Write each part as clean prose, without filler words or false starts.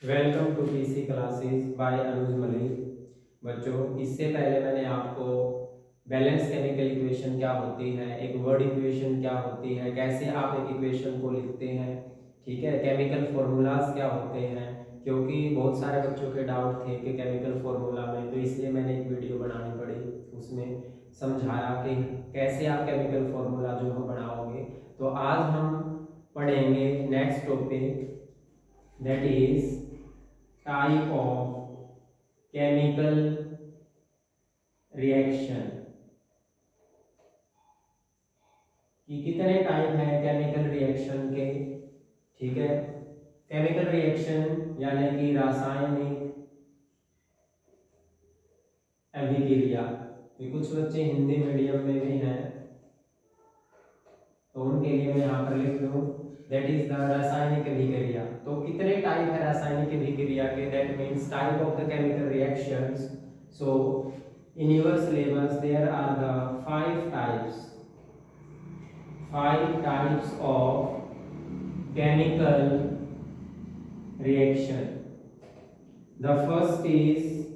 Welcome to PC classes by Anuj Malik. बच्चों, इससे पहले मैंने आपको बैलेंस केमिकल इक्वेशन क्या होती है, एक वर्ड इक्वेशन क्या होती है, कैसे आप एक इक्वेशन को लिखते हैं, ठीक है, केमिकल फॉर्मूलाज क्या होते हैं, क्योंकि बहुत सारे बच्चों के डाउट थे कि केमिकल फॉर्मूला में, तो इसलिए मैंने एक वीडियो बनानी पड़ी। उसमें समझाया कि कैसे आप केमिकल फॉर्मूला जो हो बनाओगे। तो आज हम पढ़ेंगे next topic, that is type of chemical reaction, कि कितने टाइप हैं केमिकल रिएक्शन के। ठीक है, केमिकल रिएक्शन यानी कि रासायनिक अभिक्रिया। तो कुछ बच्चे हिंदी मीडियम में भी हैं, तो उनके लिए मैं यहाँ पर लिख दूँ दैट इज द रासायनिक अभिक्रिया। तो कितने टाइप है रासायनिक अभिक्रिया के, that means type of the chemical reactions. So in your syllabus there are the five types of chemical reaction. The first is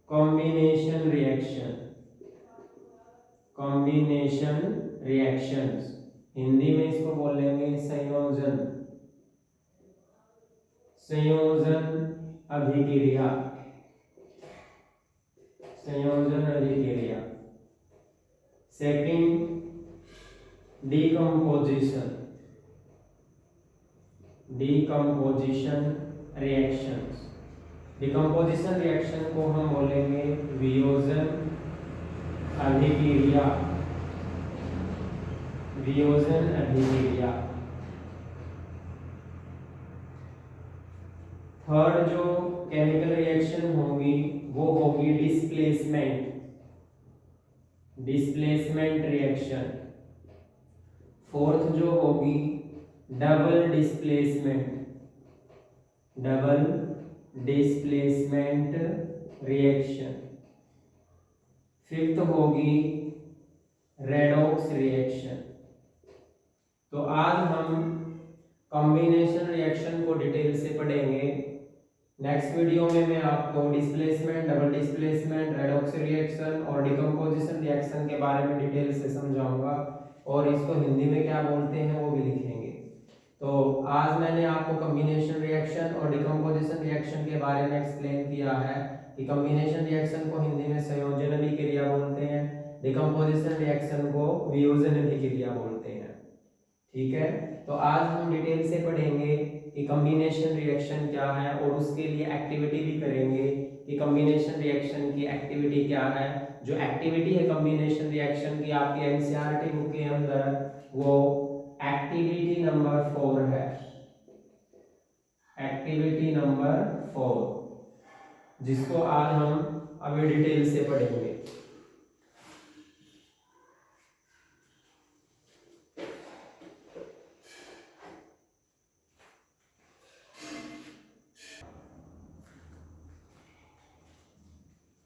combination reactions, Hindi में इसको बोलेंगे संयोजन अभिक्रिया। Second, decomposition reactions. Decomposition reaction को हम बोलेंगे वियोजन अभिक्रिया। थर्ड जो केमिकल रिएक्शन होगी वो होगी डिस्प्लेसमेंट रिएक्शन। फोर्थ जो होगी डबल डिस्प्लेसमेंट रिएक्शन। फिफ्थ होगी रेडॉक्स रिएक्शन। तो आज हम कॉम्बिनेशन रिएक्शन को डिटेल से पढ़ेंगे। नेक्स्ट वीडियो में मैं आपको displacement, double displacement, redox reaction और डिकम्पोजिशन रिएक्शन के बारे में डिटेल से समझाऊंगा, और इसको हिंदी में क्या बोलते हैं वो भी लिखेंगे। तो आज मैंने आपको कॉम्बिनेशन रिएक्शन और डिकम्पोजिशन रिएक्शन के बारे में एक्सप्लेन किया है कि कॉम्बिनेशन रिएक्शन को हिंदी में संयोजन अभिक्रिया बोलते हैं, डिकम्पोजिशन रिएक्शन को वियोजन अभिक्रिया बोलते हैं। ठीक है, तो आज हम डिटेल से पढ़ेंगे कि कॉम्बिनेशन रिएक्शन क्या है, और उसके लिए एक्टिविटी भी करेंगे कि कॉम्बिनेशन रिएक्शन की एक्टिविटी क्या है। जो एक्टिविटी है कॉम्बिनेशन रिएक्शन की आपकी एनसीईआरटी बुक के अंदर, वो एक्टिविटी नंबर 4 है। एक्टिविटी नंबर 4, जिसको आज हम अभी डिटेल से पढ़ेंगे।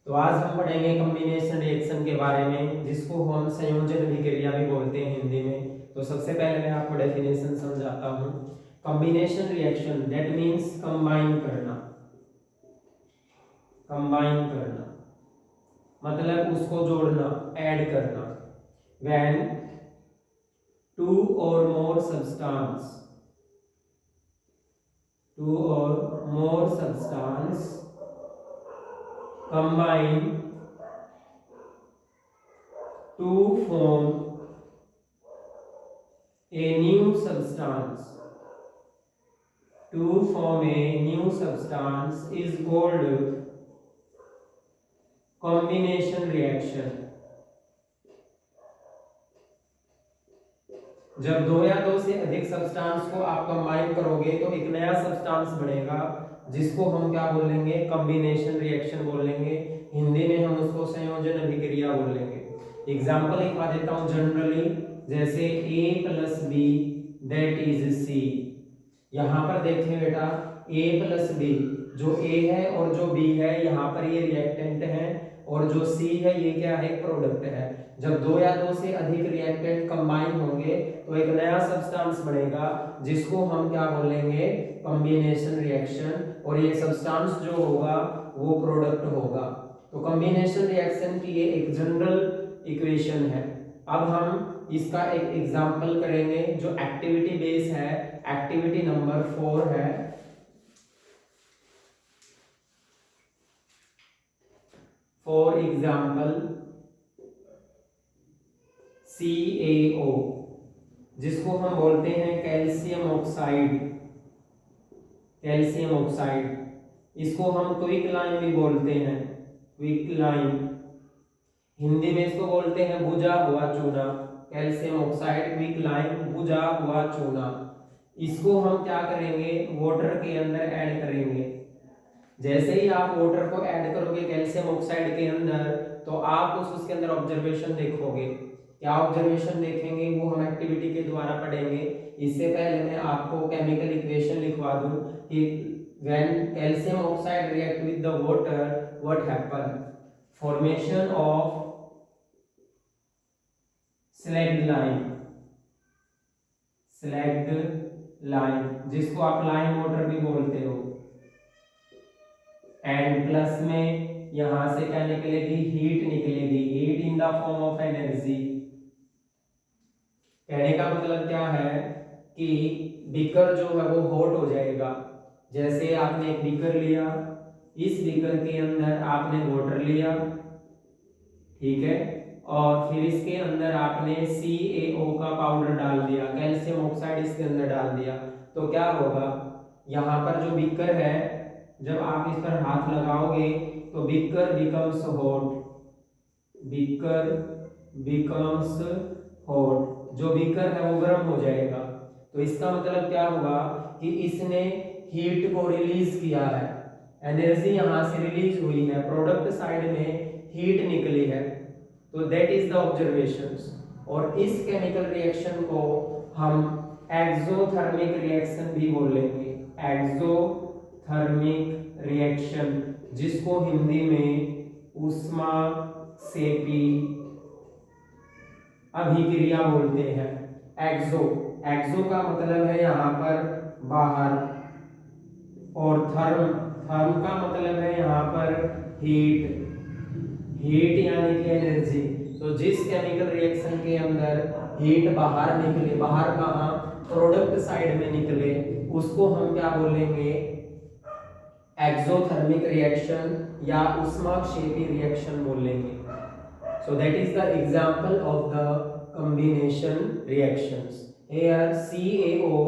तो आज हम पढ़ेंगे कॉम्बिनेशन रिएक्शन के बारे में, जिसको हम संयोजन अभिक्रिया भी बोलते हैं हिंदी में। तो सबसे पहले मैं आपको डेफिनेशन समझाता हूँ। Combination reaction that means combine करना मतलब उसको जोड़ना, ऐड करना। व्हेन टू और more substance combine to form a new substance is called combination reaction। जब दो या दो से अधिक सब्सटेंस को आप कंबाइन करोगे तो एक नया सब्सटेंस बनेगा, जिसको हम क्या बोलेंगे, कॉम्बिनेशन रिएक्शन बोलेंगे। हिंदी में हम उसको संयोजन अभिक्रिया बोलेंगे। एग्जांपल लिखवा देता हूं जनरली, जैसे A + B that is C। यहां पर देखिए बेटा, A + B, जो A है और जो B है यहाँ पर ये रिएक्टेंट है, और जो C है ये क्या है, प्रोडक्ट है। जब दो या दो से अधिक रिएक्टेंट कंबाइन होंगे तो एक नया सब्सटेंस बनेगा जिसको हम क्या बोलेंगे, कॉम्बिनेशन रिएक्शन, और ये सब्सटेंस जो होगा वो प्रोडक्ट होगा। तो कॉम्बिनेशन रिएक्शन की ये एक जनरल इक्वेशन है। अब हम इसका एक एग्जांपल करेंगे जो एक्टिविटी बेस है, एक्टिविटी नंबर 4 है। फॉर एग्जाम्पल CaO, जिसको हम बोलते हैं कैल्शियम ऑक्साइड, कैल्शियम ऑक्साइड, इसको हम क्विक लाइम भी बोलते हैं, क्विक लाइम, हिंदी में इसको बोलते हैं बुझा हुआ चूना, कैल्शियम ऑक्साइड क्विक लाइम बुझा हुआ चूना। इसको हम क्या करेंगे, वाटर के अंदर ऐड करेंगे। जैसे ही आप वाटर को ऐड करोगे कैल्शियम ऑक्साइड के अंदर, तो आप उसके अंदर ऑब्जर्वेशन देखोगे। क्या ऑब्जर्वेशन देखेंगे वो हम एक्टिविटी के द्वारा पढ़ेंगे। इससे पहले मैं आपको केमिकल इक्वेशन लिखवा दूं कि when calcium oxide react with the water, what happen? Formation of slacked lime, slacked lime, जिसको आप लाइम वाटर भी बोलते हो, एंड प्लस में यहां से क्या निकलेगी, हीट निकलेगी, heat in the form of energy. कहने का मतलब क्या है कि बीकर जो है वो हॉट हो जाएगा। जैसे आपने एक बीकर लिया, इस बीकर के अंदर आपने वाटर लिया, ठीक है, और फिर इसके अंदर आपने CaO का पाउडर डाल दिया, कैल्शियम ऑक्साइड इसके अंदर डाल दिया, तो क्या होगा, यहाँ पर जो बीकर है जब आप इस पर हाथ लगाओगे तो beaker becomes hot, beaker becomes hot, जो बीकर है वो गर्म हो जाएगा। तो इसका मतलब क्या हुआ कि इसने हीट को रिलीज किया है, एनर्जी यहां से रिलीज हुई है, प्रोडक्ट साइड में हीट निकली है। तो दैट इज द ऑब्जर्वेशंस। और इस केमिकल रिएक्शन को हम एक्सोथर्मिक रिएक्शन भी बोलेंगे, एक्सोथर्मिक रिएक्शन, जिसको हिंदी में ऊष्मा सेपी अभिक्रिया बोलते हैं। एक्सो, एक्सो का मतलब है यहाँ पर बाहर, और थर्म, थर्म का मतलब है यहाँ पर हीट, हीट यानी कि एनर्जी। तो जिस केमिकल रिएक्शन के अंदर हीट बाहर निकले, बाहर कहाँ, प्रोडक्ट साइड में निकले, उसको हम क्या बोलेंगे, एक्सोथर्मिक रिएक्शन या ऊष्माक्षेपी रिएक्शन बोलेंगे। So that is the example of the combination reactions. Here CaO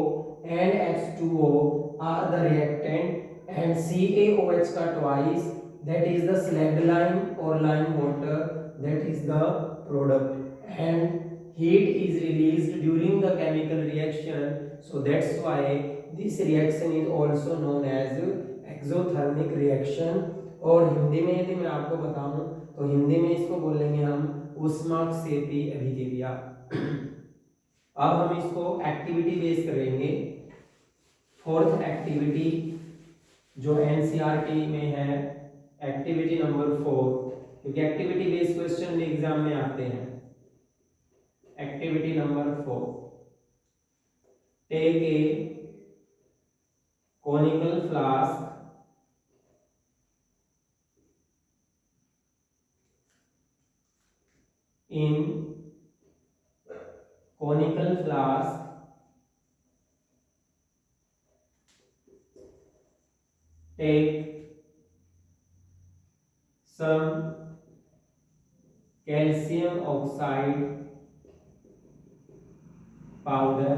and H2O are the reactant and CaOH का twice, that is the slacked lime or lime water, that is the product, and heat is released during the chemical reaction, so that's why this reaction is also known as exothermic reaction। और हिंदी में यदि मैं आपको बताऊं तो हिंदी में इसको बोलेंगे हम ऊष्माक्षेपी अभिक्रिया। अब हम इसको एक्टिविटी बेस करेंगे। फोर्थ एक्टिविटी जो एनसीईआरटी में है, एक्टिविटी नंबर 4, क्योंकि एक्टिविटी बेस्ड क्वेश्चन भी एग्जाम में आते हैं। Activity number 4, take a conical flask in conical flask take some calcium oxide powder,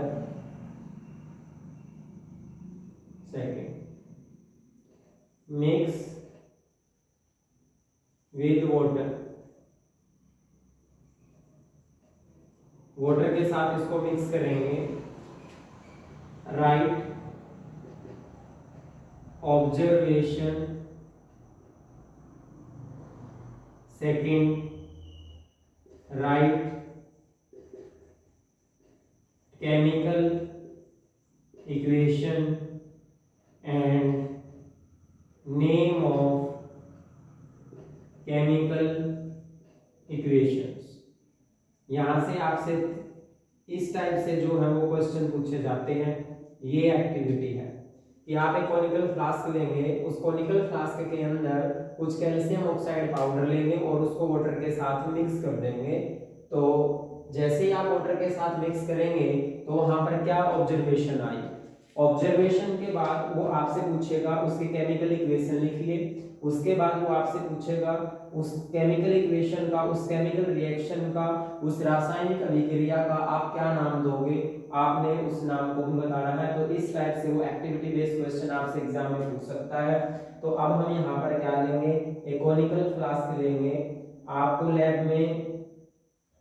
second mix with water, water के साथ इसको मिक्स करेंगे। Right observation, second right chemical equation and name of chemical equations. यहाँ से आपसे इस type से जो है वो क्वेश्चन पूछे जाते हैं। ये एक्टिविटी है कि आप एक कॉनिकल फ्लास्क लेंगे, उस कॉनिकल फ्लास्क के अंदर कुछ कैल्शियम ऑक्साइड पाउडर लेंगे और उसको वाटर के साथ मिक्स कर देंगे। तो जैसे ही आप वाटर के साथ मिक्स करेंगे तो वहां पर क्या ऑब्जर्वेशन आई, ऑब्जर्वेशन के बाद वो आपसे पूछेगा उसकी केमिकल इक्वेशन लिखिए। उसके बाद वो आपसे पूछेगा उस केमिकल इक्वेशन का, उस केमिकल रिएक्शन का, उस रासायनिक अभिक्रिया का आप क्या नाम दोगे, आपने उस नाम को भी बताना है। तो इस टाइप से वो एक्टिविटी बेस्ड क्वेश्चन आपसे एग्जाम में पूछ सकता है। तो अब हम यहाँ पर क्या लेंगे, एक कॉनिकल फ्लास्क लेंगे। आपको लैब में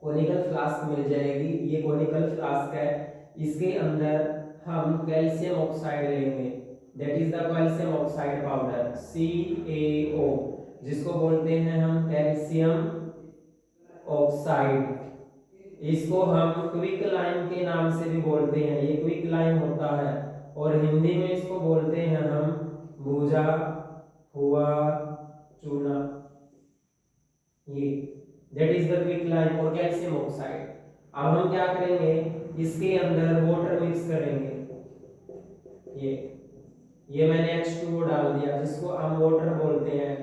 कॉनिकल फ्लास्क मिल जाएगी, ये कॉनिकल फ्लास्क है। इसके अंदर हम कैल्शियम ऑक्साइड लेंगे, that is the calcium oxide powder CaO, जिसको बोलते हैं हम कैल्शियम ऑक्साइड। इसको हम क्विक लाइम के नाम से भी बोलते हैं, ये क्विक लाइम होता है और हिंदी में इसको बोलते हैं हम भुजा हुआ चूना, ये that is the quick lime और कैल्शियम ऑक्साइड। अब हम क्या करेंगे, इसके अंदर वाटर मिक्स करेंगे। ये मैंने H2O डाल दिया जिसको हम वाटर बोलते हैं,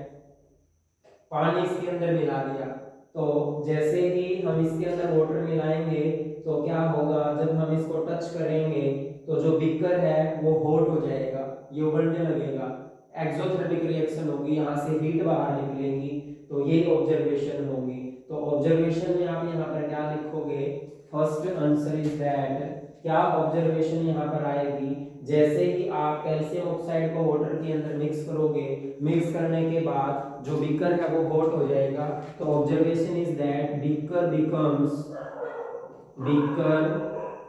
पानी इसके अंदर मिला दिया। तो जैसे ही हम इसके अंदर वाटर मिलाएंगे तो क्या होगा, जब हम इसको टच करेंगे तो जो बीकर है वो हॉट हो जाएगा, ये उबलने लगेगा, एक्सोथर्मिक रिएक्शन होगी, यहाँ से हीट बाहर निकलेगी। तो ये ऑब्जर्वेशन होगी। तो ऑब्जर्वेशन में आप यहाँ पर क्या लिखोगे, फर्स्ट आंसर इज दैट, क्या ऑब्जर्वेशन यहाँ पर आएगी, जैसे ही आप कैल्शियम ऑक्साइड को वाटर के अंदर मिक्स करोगे, मिक्स करने के बाद जो बीकर है वो हॉट हो जाएगा। तो observation is that beaker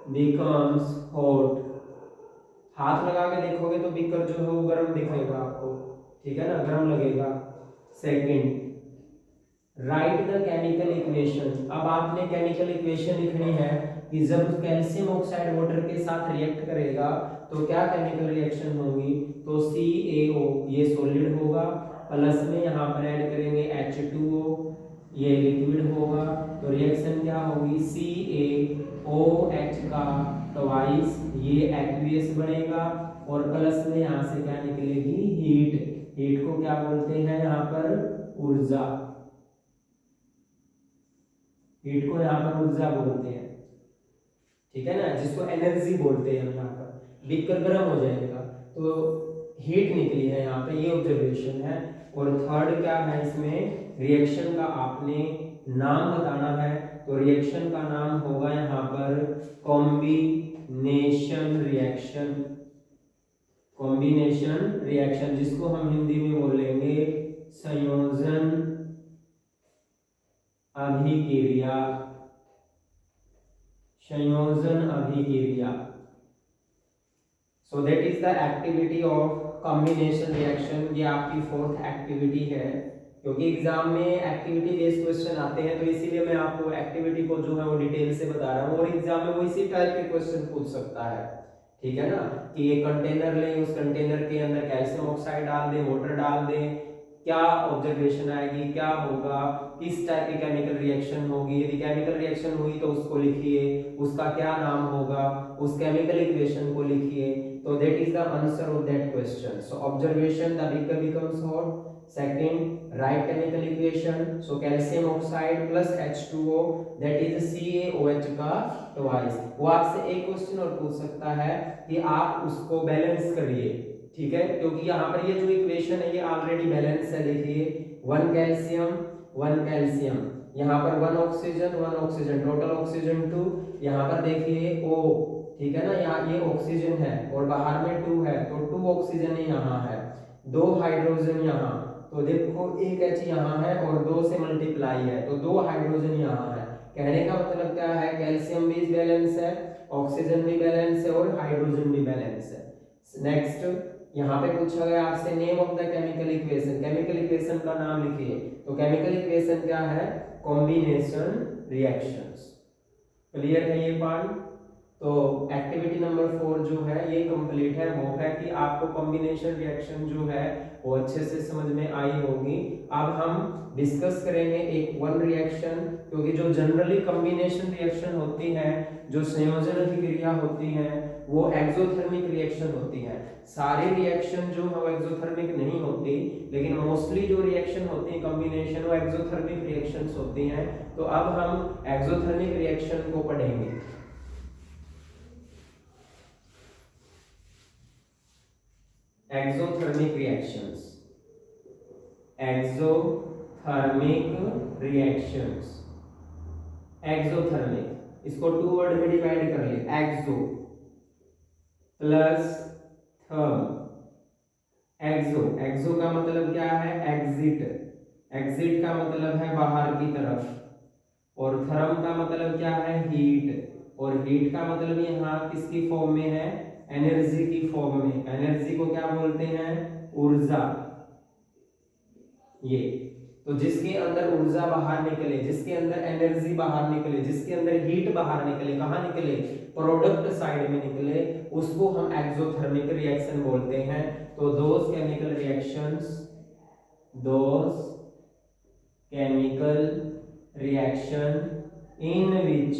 becomes hot. हाथ लगा के देखोगे तो बीकर जो है वो गर्म दिखेगा आपको, ठीक है ना, गर्म लगेगा। Second, right the chemical equation. अब आपने केमिकल इक्वेशन लिखनी है कि जब कैल्शियम ऑक्साइड वाटर के साथ रिएक्ट करेगा तो क्या केमिकल रिएक्शन होगी। तो CaO ये सॉलिड होगा, प्लस में यहाँ पर ऐड करेंगे H2O, ये लिक्विड होगा। तो रिएक्शन क्या होगी, CaOH का ट्वाइस ये एक्वियस बनेगा और प्लस में यहाँ से क्या निकलेगी, हीट। हीट को क्या बोलते हैं यहाँ पर, ऊर्जा। हीट को यहाँ पर ऊर्जा बोलते हैं, ठीक है ना, जिसको एनर्जी बोलते हैं हम यहाँ पर। बीकर गर्म हो जाएगा तो हीट निकली है यहाँ पे, ये ऑब्जर्वेशन है। और थर्ड क्या है, इसमें रिएक्शन का आपने नाम बताना है। तो रिएक्शन का नाम होगा यहाँ पर कॉम्बिनेशन रिएक्शन, कॉम्बिनेशन रिएक्शन, जिसको हम हिंदी में बोलेंगे संयोजन अभिक्रिया, संयोजन अभिक्रिया। So that is the activity of combination reaction. ये आपकी फोर्थ एक्टिविटी है, क्योंकि एग्जाम में एक्टिविटी बेस्ड क्वेश्चन आते हैं तो इसीलिए मैं आपको एक्टिविटी को जो है वो डिटेल से बता रहा हूँ, और एग्जाम में वो इसी टाइप के क्वेश्चन पूछ सकता है, ठीक है ना, कि ये कंटेनर ले, उस कंटेनर के अंदर कैल्शियम ऑक्साइड डाल दे, वाटर डाल दे, क्या ऑब्जर्वेशन आएगी, क्या होगा, किस टाइप की केमिकल रिएक्शन होगी, यदि केमिकल रिएक्शन हुई तो उसको लिखिए, उसका क्या नाम होगा, उस केमिकल इक्वेशन को लिखिए। तो that is the answer of that question. So observation, the beaker becomes hot. Second, right chemical equation, so calcium oxide plus H2O that is CaOH का ट्वाइस। वो आपसे एक क्वेश्चन और पूछ सकता है कि आप उसको बैलेंस करिए, ठीक है, क्योंकि यहाँ पर ये जो इक्वेशन है ये ऑलरेडी बैलेंस है। देखिए 1 कैल्शियम, यहाँ पर 1 ऑक्सीजन, टोटल ऑक्सीजन 2, यहाँ पर देखिए O, ठीक है ना, यहाँ ये ऑक्सीजन है और बाहर में 2 है, तो 2 ऑक्सीजन यहाँ है, 2 हाइड्रोजन यहाँ, तो देखो एक H यहाँ है और 2 से मल्टीप्लाई है तो 2 हाइड्रोजन यहाँ है। कहने का मतलब क्या है, कैल्शियम भी बैलेंस है, ऑक्सीजन भी बैलेंस है और हाइड्रोजन भी बैलेंस है। नेक्स्ट, यहाँ पे पूछा गया आपसे name of the chemical equation, chemical equation का नाम लिखिए। तो केमिकल इक्वेशन क्या है, कॉम्बिनेशन रिएक्शंस। क्लियर है ये पार्ट। तो एक्टिविटी नंबर 4 जो है ये कंप्लीट है। होप है कि आपको कॉम्बिनेशन रिएक्शन जो है वो अच्छे से समझ में आई होगी। अब हम डिस्कस करेंगे एक वन रिएक्शन, क्योंकि जो जनरली कॉम्बिनेशन रिएक्शन होती है, जो संयोजन की क्रिया होती है, वो एक्सोथर्मिक रिएक्शन होती है। सारी रिएक्शन जो है वो एक्सोथर्मिक नहीं होती, लेकिन मोस्टली जो रिएक्शन होती है कॉम्बिनेशन वो एक्सोथर्मिक रिएक्शंस होती हैं। तो अब हम एक्सोथर्मिक रिएक्शन को पढ़ेंगे। Exothermic reactions, exothermic reactions, exothermic, इसको टू वर्ड में डिवाइड कर ले, एक्सो प्लस थर्म। एक्सो, एक्सो का मतलब क्या है? एग्जिट, एग्जिट का मतलब है बाहर की तरफ, और थर्म का मतलब क्या है? हीट, और हीट का मतलब यहाँ किसकी फॉर्म में है? एनर्जी की फॉर्म में। एनर्जी को क्या बोलते हैं? ऊर्जा। ये तो जिसके अंदर ऊर्जा बाहर निकले, जिसके अंदर एनर्जी बाहर निकले, जिसके अंदर हीट बाहर निकले, कहाँ निकले? प्रोडक्ट साइड में निकले, उसको हम एक्सोथर्मिक रिएक्शन बोलते हैं। तो those chemical reactions, those chemical reaction in which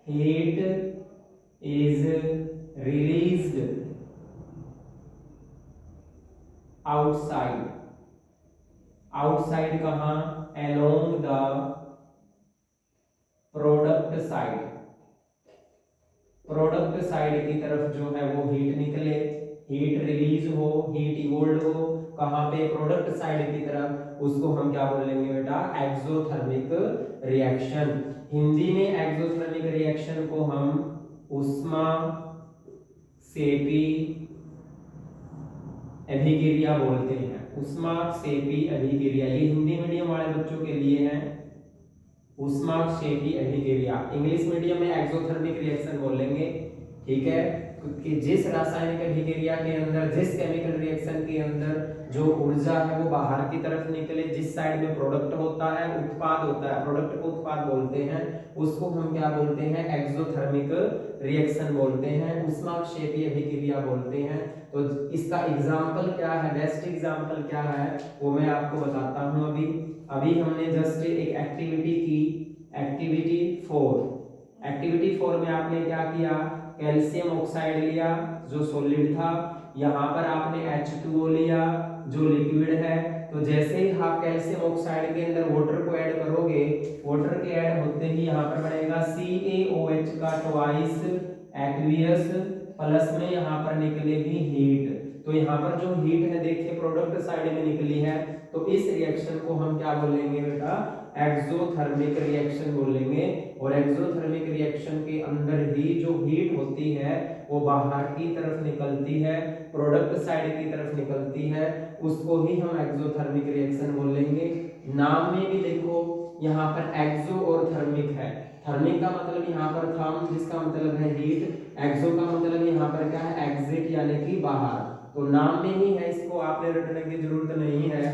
heat is released outside, outside कहाँ? along the product side, product side की तरफ जो है वो हीट निकले, हीट रिलीज हो, हीट इवोल्व हो, कहाँ पे? प्रोडक्ट साइड की तरफ, उसको हम क्या बोलेंगे बेटा? Exothermic reaction. हिंदी में एक्सोथर्मिक रिएक्शन को हम उष्मा सेपी अभिक्रिया बोलते हैं। उष्मा सेपी अभिक्रिया, ये हिंदी मीडियम वाले बच्चों के लिए है, उष्मा सेपी अभिक्रिया। इंग्लिश मीडियम में एक्सोथर्मिक रिएक्शन बोलेंगे, ठीक है? कि जिस रासायनिक अभिक्रिया के अंदर, जिस केमिकल रिएक्शन के अंदर जो ऊर्जा है वो बाहर की तरफ निकले, जिस साइड में प्रोडक्ट होता है, उत्पाद होता है, प्रोडक्ट को उत्पाद बोलते हैं, उसको हम क्या बोलते हैं? एक्सोथर्मिक रिएक्शन बोलते हैं, ऊष्माक्षेपी अभिक्रिया बोलते हैं। तो इसका एग्जाम्पल क्या है? बेस्ट एग्जाम्पल क्या है वो मैं आपको बताता हूँ। अभी हमने जस्ट एक एक्टिविटी की, एक्टिविटी 4। एक्टिविटी 4 में आपने क्या किया? कैल्शियम ऑक्साइड लिया जो सॉलिड था, यहाँ पर आपने H2O लिया जो लिक्विड है। तो जैसे ही आप कैल्शियम ऑक्साइड के अंदर वाटर को ऐड करोगे, वाटर के ऐड होते ही यहाँ पर बनेगा CaOH का ट्वाइस एक्वियस, प्लस में यहाँ पर निकलेगी हीट। तो यहाँ पर जो हीट है देखिए प्रोडक्ट साइड में निकली है, तो इस रिएक्शन को हम क्या बोलेंगे बेटा? एक्सोथर्मिक रिएक्शन बोलेंगे। और एक्सोथर्मिक रिएक्शन के अंदर ही जो हीट होती है वो बाहर की तरफ निकलती है, प्रोडक्ट साइड की तरफ निकलती है, उसको ही हम एक्सोथर्मिक रिएक्शन बोलेंगे। नाम में भी देखो यहाँ पर एक्सो और थर्मिक है। थर्मिक का मतलब यहाँ पर थर्म, जिसका मतलब है हीट, एक्सो का मतलब यहाँ पर क्या है? एग्जिट, यानी कि बाहर। तो नाम में ही है, इसको आपने रटने की जरूरत नहीं है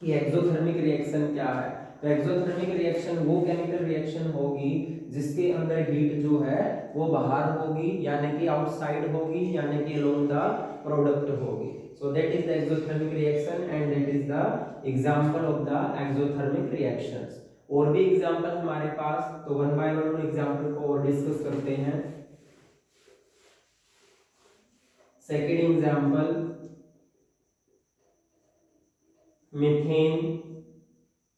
कि एक्सोथर्मिक रिएक्शन क्या है। तो एक्सोथर्मिक रिएक्शन वो केमिकल रिएक्शन होगी जिसके अंदर हीट जो है वो बाहर होगी, यानी कि आउटसाइड होगी, यानी कि अलोंग द प्रोडक्ट होगी। So that is the exothermic reaction and that is the example of the exothermic reactions. और भी एग्जांपल हमारे पास, तो वन बाय वन एग्जांपल को और डिस्कस करते हैं। सेकेंड एग्जांपल, मीथेन,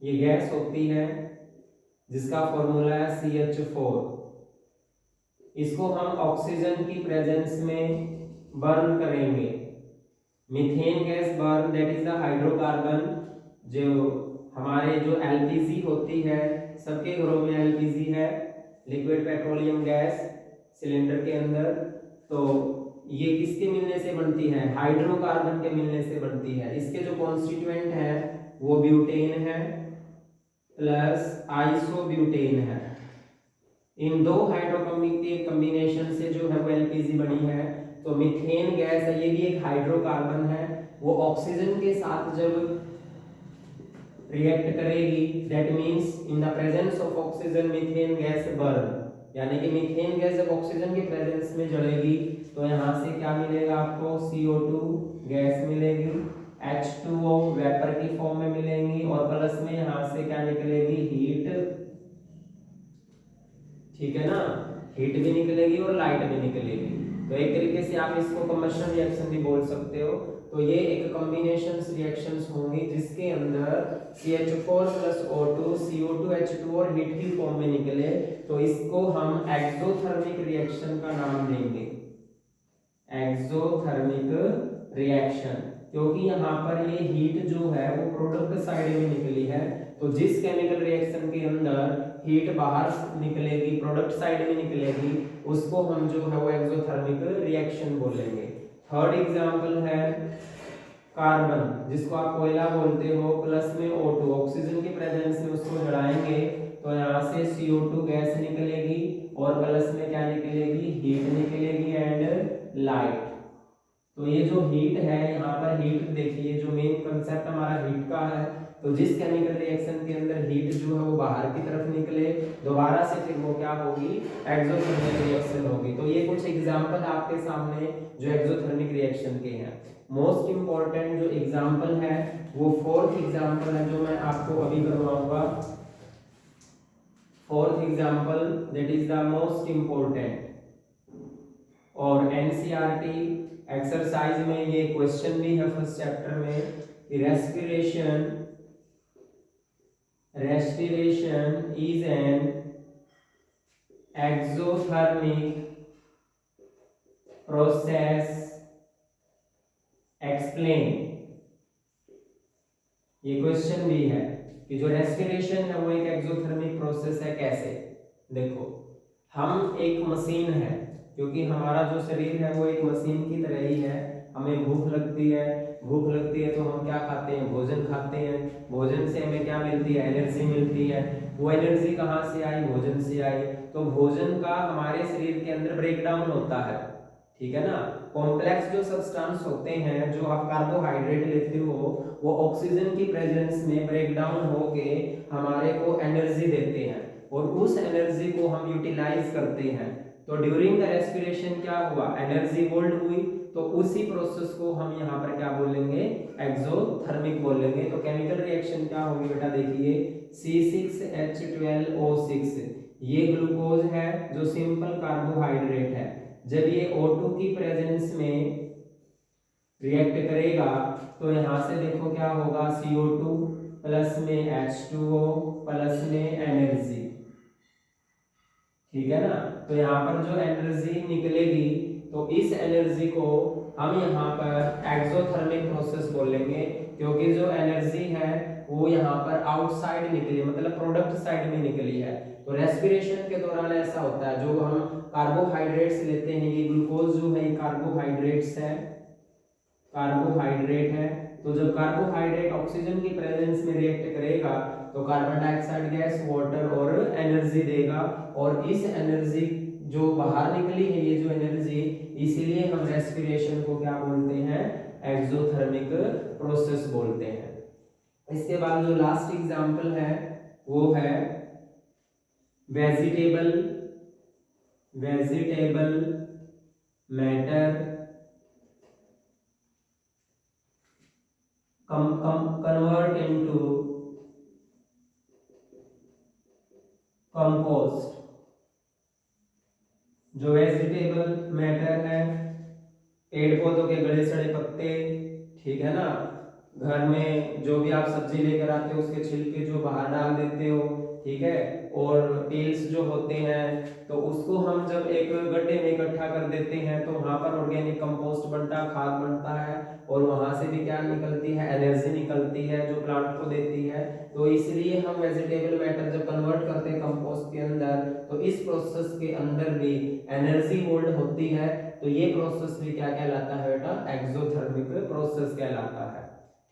ये गैस होती है जिसका फॉर्मूला है CH4। इसको हम ऑक्सीजन की प्रेजेंस में बर्न करेंगे। Methane gas burn, that is the hydrocarbon. जो हमारे जो LPG होती है, सबके घरों में LPG है, लिक्विड पेट्रोलियम गैस, सिलेंडर के अंदर। तो ये किसके मिलने से बनती है? हाइड्रोकार्बन के मिलने से बनती है। इसके जो कॉन्स्टिट्यूएंट है वो ब्यूटेन है प्लस आइसोब्यूटेन है। इन दो हाइड्रोकार्बन के कॉम्बिनेशन से जो है वो LPG बनी है। तो मीथेन गैस है, ये भी एक हाइड्रोकार्बन है, वो ऑक्सीजन के साथ जब रिएक्ट करेगी, that means in the presence of oxygen methane gas burn, यानी कि मीथेन गैस जब ऑक्सीजन के प्रेजेंस में जलेगी तो यहाँ से क्या मिलेगा आपको, CO2 गैस मिलेगी, H2O वेपर की फॉर्म में मिलेंगी और प्लस में यहाँ से क्या निकलेगी, हीट, ठीक है ना, हीट भी निकलेगी और लाइट भी निकलेगी। तो एक तरीके से आप इसको कंबशन रिएक्शन भी बोल सकते हो। तो ये एक कॉम्बिनेशन रिएक्शंस होंगी जिसके अंदर CH4 + O2 CO2 H2 और हीट की फॉर्म में निकले, तो इसको हम एक्सोथर्मिक रिएक्शन का नाम देंगे, एक्सोथर्मिक रिएक्शन, क्योंकि यहाँ पर ये हीट जो है वो प्रोडक्ट साइड में निकली है। तो जिस केमिकल रिएक्शन के अंदर हीट बाहर निकलेगी, प्रोडक्ट साइड में निकलेगी, उसको हम जो है वो एक्सोथर्मिक रिएक्शन बोलेंगे। थर्ड एग्जांपल है कार्बन, जिसको आप कोयला बोलते हो, प्लस में O2, ऑक्सीजन के प्रेजेंस में उसको जलाएंगे तो यहाँ से CO2 गैस निकलेगी और प्लस में क्या निकलेगी, हीट निकलेगी एंड लाइट। तो ये जो हीट है, यहाँ पर हीट देखिए, जो मेन कंसेप्ट हमारा हीट का है, तो जिस केमिकल रिएक्शन के अंदर हीट जो है वो बाहर की तरफ निकले, दोबारा से फिर वो क्या होगी, एक्सोथर्मिक रिएक्शन होगी। तो ये कुछ एग्जांपल आपके सामने जो एक्सोथर्मिक रिएक्शन के हैं। मोस्ट इंपॉर्टेंट जो एग्जांपल है वो फोर्थ एग्जांपल है जो मैं आपको अभी करवाऊंगा। Fourth example that is the most important, और एनसीईआरटी एक्सरसाइज में ये क्वेश्चन भी है फर्स्ट चैप्टर में कि respiration is an exothermic process, explain। ये क्वेश्चन भी है कि जो रेस्पिरेशन है वो एक एक्सोथर्मिक प्रोसेस है, कैसे। देखो, हम एक मशीन है, क्योंकि हमारा जो शरीर है वो एक मशीन की तरह ही है। हमें भूख लगती है, भूख लगती है तो हम क्या खाते हैं, भोजन खाते हैं। भोजन से हमें क्या मिलती है, एनर्जी मिलती है। वो एनर्जी कहाँ से आई, भोजन से आई। तो भोजन का हमारे शरीर के अंदर ब्रेकडाउन होता है, ठीक है ना। कॉम्प्लेक्स जो सब्सटेंस होते हैं, जो आप कार्बोहाइड्रेट लेते हो, वो ऑक्सीजन की प्रेजेंस में ब्रेकडाउन होके हमारे को एनर्जी देते हैं और उस एनर्जी को हम यूटिलाइज करते हैं। तो ड्यूरिंग द रेस्पिरेशन क्या हुआ, एनर्जी होल्ड हुई, तो उसी प्रोसेस को हम यहाँ पर क्या बोलेंगे, एक्सोथर्मिक बोलेंगे। तो केमिकल रिएक्शन क्या होगी बेटा, देखिए, C6H12O6, ये ग्लूकोज है जो सिंपल कार्बोहाइड्रेट है। जब ये O2 की प्रेजेंस में रिएक्ट करेगा तो यहाँ से देखो क्या होगा, CO2 प्लस में H2O प्लस में एनर्जी, ठीक है ना। तो यहाँ पर जो एनर्जी निकलेगी, तो इस एनर्जी को हम यहाँ पर एक्सोथर्मिक प्रोसेस बोलेंगे, क्योंकि जो एनर्जी है वो यहाँ पर आउटसाइड निकली, मतलब प्रोडक्ट साइड में निकली है। तो रेस्पिरेशन के दौरान ऐसा होता है, जो हम कार्बोहाइड्रेट्स लेते हैं, ये ग्लूकोज जो है कार्बोहाइड्रेट्स है, कार्बोहाइड्रेट है। तो जब कार्बोहाइड्रेट ऑक्सीजन की प्रेजेंस में रिएक्ट करेगा तो कार्बन डाइऑक्साइड गैस, वाटर और एनर्जी देगा, और इस एनर्जी जो बाहर निकली है, ये जो एनर्जी, इसीलिए हम रेस्पिरेशन को क्या बोलते हैं, एक्सोथर्मिक प्रोसेस बोलते हैं। इसके बाद जो लास्ट एग्जांपल है वो है vegetable matter convert into compost. जो वेजिटेबल मैटर है, पेड़ पौधों के गले सड़े पत्ते, ठीक है ना, घर में जो भी आप सब्जी लेकर आते हो उसके छिलके जो बाहर डाल देते हो, ठीक है, और पील्स जो होते हैं, तो उसको हम जब एक गड्ढे में इकट्ठा कर देते हैं तो वहां पर ऑर्गेनिक कंपोस्ट बनता है, खाद बनता है, और वहां से भी क्या निकलती है, एनर्जी निकलती है जो प्लांट को देती है। तो इसलिए हम वेजिटेबल मैटर जब कन्वर्ट करते हैं कंपोस्ट के अंदर, तो इस प्रोसेस के अंदर भी एनर्जी होल्ड होती है। तो ये प्रोसेस भी क्या कहलाता है बेटा, एक्सोथर्मिक प्रोसेस कहलाता है,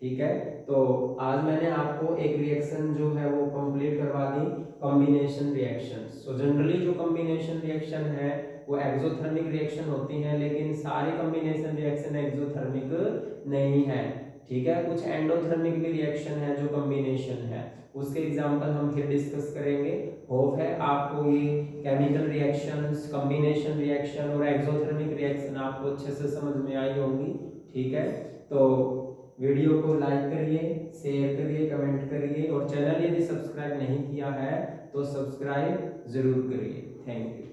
ठीक है। तो आज मैंने आपको एक रिएक्शन जो है वो कंप्लीट करवा दी, कॉम्बिनेशन रिएक्शन। सो जनरली जो कॉम्बिनेशन रिएक्शन है वो एक्सोथर्मिक रिएक्शन होती हैं, लेकिन सारी कॉम्बिनेशन रिएक्शन एक्सोथर्मिक नहीं है। ठीक है। कुछ एंडोथर्मिक भी रिएक्शन है जो कॉम्बिनेशन है, उसके एग्जांपल हम फिर डिस्कस करेंगे। होप है आपको ये केमिकल रिएक्शंस, कॉम्बिनेशन रिएक्शन और एक्सोथर्मिक रिएक्शन आपको अच्छे से समझ में आई होंगी। ठीक है, तो वीडियो को लाइक करिए, शेयर करिए, कमेंट करिए और चैनल यदि सब्सक्राइब नहीं किया है तो सब्सक्राइब जरूर करिए। Thank you.